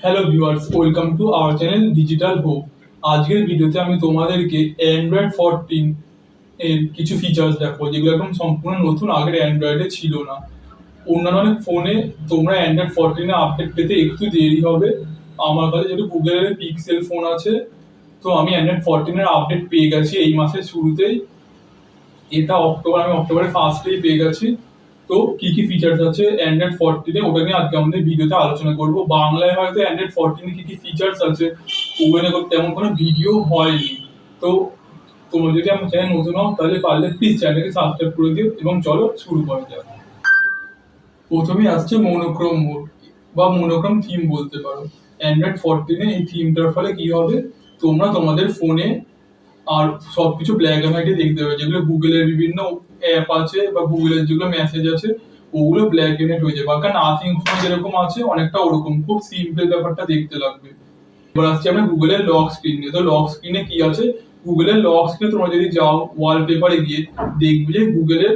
Hello viewers, welcome to our channel digital hope. আজকের ভিডিওতে আমি তোমাদেরকে অ্যান্ড্রয়েড 14 এর কিছু ফিচার্স দেখাবো যেগুলো একদম সম্পূর্ণ নতুন, আগের অ্যান্ড্রয়েডে ছিল না। অন্যান্য অনেক ফোনে তোমরা অ্যান্ড্রয়েড 14 এ আপডেট পেতে একটু দেরি হবে। আমার কাছে যেহেতু গুগলের পিক্সেল ফোন আছে, তো আমি অ্যান্ড্রয়েড 14 এর আপডেট পেয়ে গেছি এই মাসের শুরুতেই। এটা আমি অক্টোবরের ফার্স্টেই পেয়ে গেছি। তো কি কি ফিচার্স আছে অ্যান্ড্রয়েড 14 এ ওটা নিয়ে আজকে আমাদের ভিডিওতে আলোচনা করব। বাংলায় হয়তো অ্যান্ড্রয়েড 14 এ কি কি ফিচার্স আছে ওগুলো নিয়ে তেমন কোনো ভিডিও হয়নি। তো তোমরা যদি আমার চ্যানেল নতুন হও তাহলে পারলে প্লিজ চ্যানেলকে সাবস্ক্রাইব করে দিও এবং চলো শুরু করা যাক। প্রথমেই আসছে মনোক্রোম মোড বা মনোক্রোম থিম বলতে পারো। অ্যান্ড্রয়েড 14 এ এই থিমটার ফলে কি হবে, তোমরা তোমাদের ফোনে আর সবকিছু ব্ল্যাক এন্ড হোয়াইটে দেখতে পাবে। যেগুলো গুগলের বিভিন্ন অ্যাপ আছে বা গুগলের যেগুলো মেসেজ আছে ওগুলো ব্ল্যাক এন্ড হোয়াইট হয়ে যাবে। বা নাথিং ফোন যেরকম আছে অনেকটা ওরকম খুব সিম্পল ব্যাপারটা দেখতে লাগবে। এবার আসছে আমরা গুগলের লক স্ক্রিনে। তো লক স্ক্রিনে কি আছে, গুগলের লক স্ক্রিনে তোমরা যদি যাও ওয়ালপেপারে গিয়ে দেখবে যে গুগলের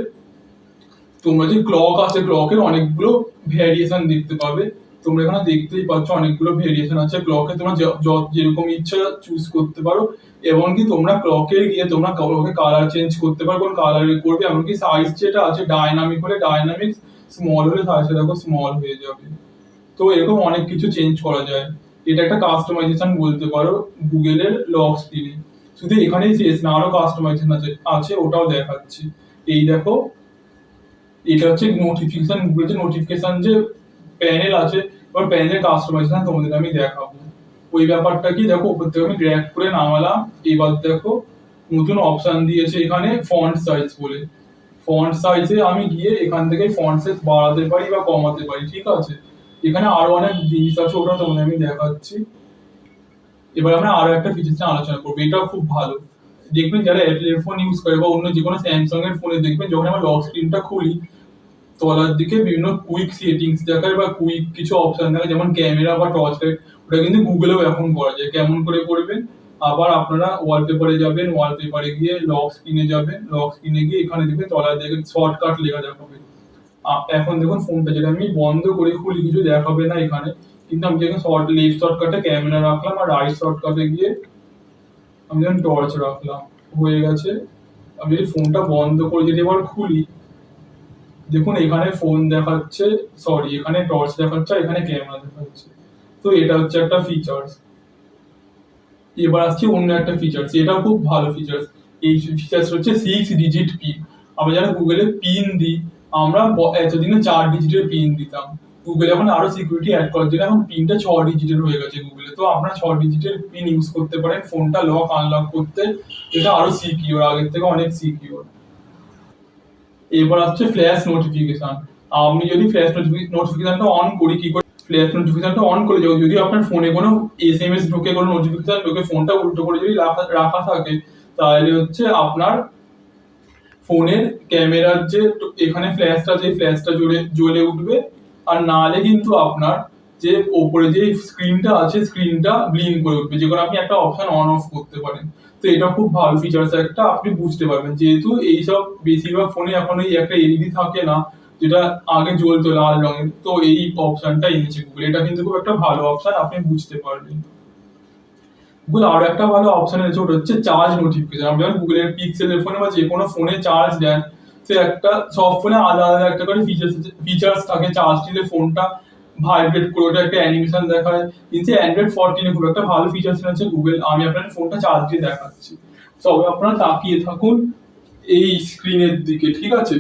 তোমরা যে ক্লক আছে ক্লকের অনেকগুলো ভ্যারিয়েশন দেখতে পাবে। তোমরা এখানে দেখতেই পাচ্ছ অনেকগুলো ভেরিয়েশন আছে ক্লকে, তোমরা যেরকম ইচ্ছা চুজ করতে পারো। এমনকি তোমরা ক্লকে গিয়ে তোমরা ক্লকে কালার চেঞ্জ করতে পারো, কোন কালারে করবে। এমনকি সাইজ যেটা আছে ডায়নামিক হলে ডায়নামিক, স্মল হলে সাইজটা দেখো স্মল হয়ে যাবে। তো এরকম অনেক কিছু চেঞ্জ করা যায়। এটা একটা কাস্টমাইজেশন বলতে পারো গুগলের লক স্ক্রিনে। শুধু এখানেই শেষ না, আরো কাস্টমাইজেশন আছে আছে ওটাও দেখাচ্ছি। এই দেখো, এটা হচ্ছে নোটিফিকেশন, গুগল যে নোটিফিকেশন যে প্যানেল আছে, এবার প্যানেলের কাস্টমাইজেশন তোমাদের আমি দেখাবো। ওই ব্যাপারটা কি দেখো, উপর থেকে আমি ড্র্যাগ করে নামালাম। এবার দেখো নতুন অপশন দিয়েছে এখানে ফন্ট সাইজ বলে। ফন্ট সাইজে আমি গিয়ে এখান থেকে ফন্ট সাইজ বাড়াতে পারি বা কমাতে পারি, ঠিক আছে। এখানে আরো অনেক জিনিস আছে, ওটা তোমাদের আমি দেখাচ্ছি। এবার আমরা আরো একটা ফিচার নিয়ে আলোচনা করবো, এটাও খুব ভালো। দেখবেন যারা অ্যাপেল ফোন ইউজ করে বা অন্য যে কোনো স্যামসাং এর ফোনে দেখবেন যখন আমরা লক স্ক্রিনটা খুলি তলার দিকে বিভিন্ন কুইক সেটিংস দেখায় বা কুইক কিছু অপশন দেখায়, যেমন ক্যামেরা বা টর্চ লাইট। ওটা কিন্তু গুগলেও এখন করা যায়। কেমন করে করবেন, আবার আপনারা ওয়ালপেপারে যাবেন, ওয়ালপেপারে গিয়ে লক স্ক্রিনে যাবেন, লক স্ক্রিনে গিয়ে এখানে দেখবেন তলার দিকে শর্টকাট লেখা দেখাবে। এখন দেখুন ফোনটা যেটা আমি বন্ধ করে খুলি কিছু দেখাবে না এখানে, কিন্তু আমি যেখানে লেফট শর্টকাটে ক্যামেরা রাখলাম আর রাইট শর্টকাটে গিয়ে আমি যখন টর্চ রাখলাম হয়ে গেছে। আমি যদি ফোনটা বন্ধ করে যদি এবার খুলি, দেখুন এখানে ফোন দেখাচ্ছে, সরি এখানে টর্চ দেখাচ্ছে আর এখানে ক্যামেরা দেখাচ্ছে। তো এটা হচ্ছে একটা ফিচার্স। এবার আসছে অন্য একটা ফিচার্স, এটাও খুব ভালো ফিচার্স। এই ফিচার্স হচ্ছে 6 ডিজিট পিন। আমরা যারা গুগলে পিন দিই, আমরা এতদিনে 4 ডিজিটের পিন দিতাম। গুগল এখন আরো সিকিউরিটি অ্যাড করার জন্য এখন পিনটা 6 ডিজিটের হয়ে গেছে গুগলে। তো আপনারা 6 ডিজিটের পিন ইউজ করতে পারেন ফোনটা লক আনলক করতে। এটা আরো সিকিউর, আগের থেকে অনেক সিকিউর। এবার আসছে ফ্ল্যাশ নোটিফিকেশন। আমি যদি ফ্ল্যাশ নোটিফিকেশনটা অন করি, কি করে ফ্ল্যাশ নোটিফিকেশনটা অন করে যদি আপনার ফোনে কোনো এসএমএস ঢোকে, কোনো নোটিফিকেশন ঢোকে, ফোনটা উল্টো করে যদি রাখা থাকে, তাহলে হচ্ছে আপনার ফোনের ক্যামেরার যে এখানে ফ্ল্যাশটা যে ফ্ল্যাশটা জ্বলে উঠবে। আর নাহলে কিন্তু আপনার যে ওপরে যে স্ক্রিনটা আছে স্ক্রিনটা ব্লিন করে উঠবে, যেগুলো আপনি একটা অপশন অন অফ করতে পারেন। তো এটা খুব ভালো ফিচার্স একটা, আপনি বুঝতে পারবেন যেহেতু এইসব বেশিরভাগ ফোনে এখন এই একটা এলইডি থাকে না যেটা আগে জ্বলতো লাল রঙের। তো এই অপশনটা এনেছে গুগল, এটা কিন্তু খুব একটা ভালো অপশন, আপনি বুঝতে পারবেন। গুগল আরো একটা ভালো অপশন আছে, ওটা হচ্ছে চার্জ নোটিফিকেশন। আপনি যখন গুগলের পিক্সেলের ফোনে বা যে কোনো ফোনে চার্জ দেন, সে একটা সব ফোনে আলাদা আলাদা একটা করে ফিচার্স থাকে। চার্জ দিলে ফোনটা ভাইব্রেট করে ওটা একটা অ্যানিমেশন দেখায়। কিন্তু অ্যান্ড্রয়েড 14 খুব একটা ভালো ফিচার্স আছে গুগল। আমি আপনার ফোনটা চার্জ দিয়ে দেখাচ্ছি। তবে আপনারা তাকিয়ে থাকুন এই স্ক্রিনের দিকে, ঠিক আছে।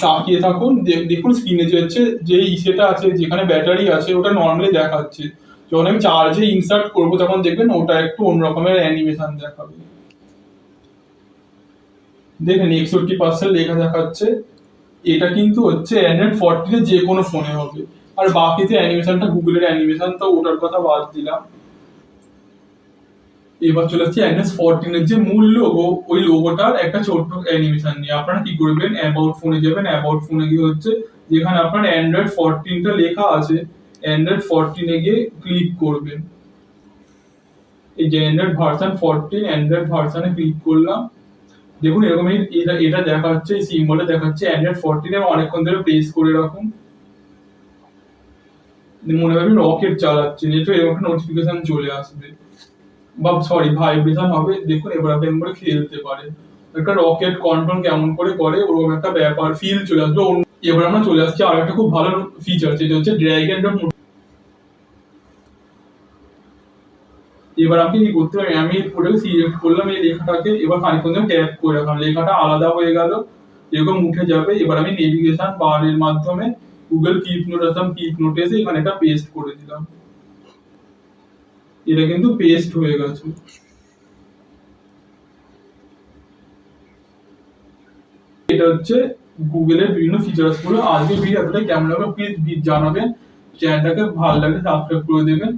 তাকিয়ে থাকুন, দেখুন স্ক্রিনে যে হচ্ছে যে ইসেটা আছে যেখানে ব্যাটারি আছে ওটা নর্মালি দেখাচ্ছে। যখন আমি চার্জে ইনসার্ট করবো তখন দেখবেন ওটা একটু অন্য রকমের অ্যানিমেশন দেখাবে। দেখেন 61% লেখা দেখাচ্ছে। এটা কিন্তু হচ্ছে অ্যান্ড্রয়েড 14 এর যে কোনো ফোনে হবে। আর বাকিতে অ্যানিমেশনটা গুগলের অ্যানিমেশন, তো ওটার কথা বাদ দিলাম। এবার চলে আসছে অ্যান্ড্রয়েড 14 এর যে মূল লোগো, ওই লোগোটার একটা ছোট্ট অ্যানিমেশন নিয়ে। আপনারা কি করবেন, অ্যাবাউট ফোনে যাবেন, অ্যাবাউট ফোনে গিয়ে হচ্ছে যেখানে আপনার অ্যান্ড্রয়েড 14টা লেখা আছে, অ্যান্ড্রয়েড 14 এ গিয়ে ক্লিক করবেন। এই যে অ্যান্ড্রয়েড ভার্সন 14, অ্যান্ড্রয়েড ভার্সনে ক্লিক করলাম। দেখুন এরকম এটা এটা দেখা হচ্ছে, এই সিম্বলটা দেখাচ্ছে অ্যান্ড্রয়েড 14 এর। অনেকক্ষণ ধরে প্রেস করে রাখুন। মনে হয় রকেট চালাচ্ছে, যেহেতু এরকম একটা নোটিফিকেশন চলে আসবে বা সরি ভাইব্রেশন হবে। দেখুন এবার আপনি এমন করে খেলতে পারেন, একটা রকেট কন্ট্রোল কেমন করে করে ওরকম একটা ব্যাপার ফিল চলে আসবে। এবার আমরা চলে আসছি আর একটা খুব ভালো ফিচার, যেটা হচ্ছে ড্র্যাগ এন্ড ড্রপ। এবার আপনি কি করতে পারেন, আমি ওটাকে সিলেক্ট করলাম এই লেখাটাকে, এবার খানিকক্ষণ ধরে ট্যাপ করে রাখলাম, লেখাটা আলাদা হয়ে গেল, এরকম উঠে যাবে। এবার আমি নেভিগেশন বারের মাধ্যমে গুগল কিপ নোট আসলাম, কিপ নোটে এসে এখানে একটা পেস্ট করে দিলাম, এটা কিন্তু পেস্ট হয়ে গেছে। এটা হচ্ছে গুগলের বিভিন্ন ফিচার্স গুলো। আজকে ভিডিও এতটাই, কেমন লাগবে প্লিজ জানাবেন, চ্যানেলটাকে ভালো লাগলে সাবস্ক্রাইব করে দেবেন।